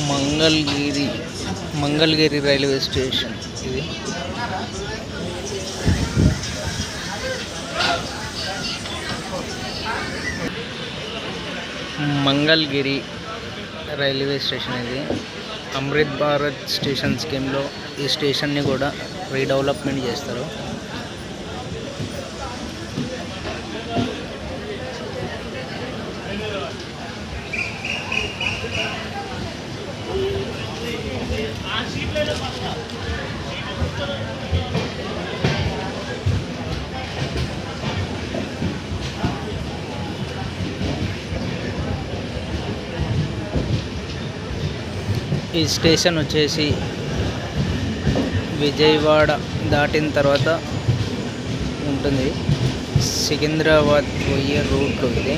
Mangalagiri Mangalagiri railway station ఇది. Mangalagiri railway station ఇది. Amrit Bharat station స్కీమ్లో ఈ స్టేషన్ని కూడా రీడెవలప్మెంట్ చేస్తారు. ఈ స్టేషన్ వచ్చేసి విజయవాడ దాటిన తర్వాత ఉంటుంది. సికింద్రాబాద్ పోయే రూట్లో ఇది.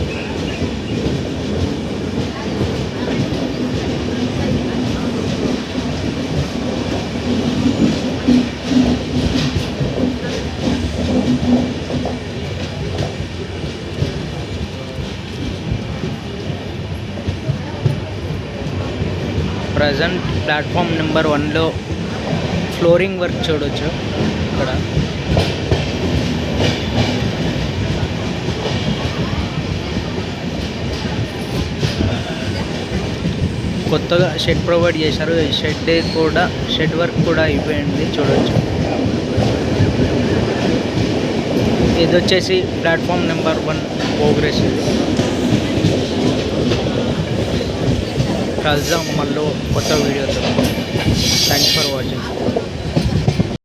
ప్రజెంట్ ప్లాట్ఫామ్ నెంబర్ 1లో ఫ్లోరింగ్ వర్క్ చూడవచ్చు. ఇక్కడ కొత్తగా షెడ్ ప్రొవైడ్ చేశారు. ఈ షెడ్ వర్క్ కూడా అయిపోయింది చూడవచ్చు. ఇది వచ్చేసి ప్లాట్ఫామ్ నెంబర్ 1 ప్రోగ్రెస్. కలుద్దాం మళ్ళీ కొత్త వీడియోతో. Thanks for watching.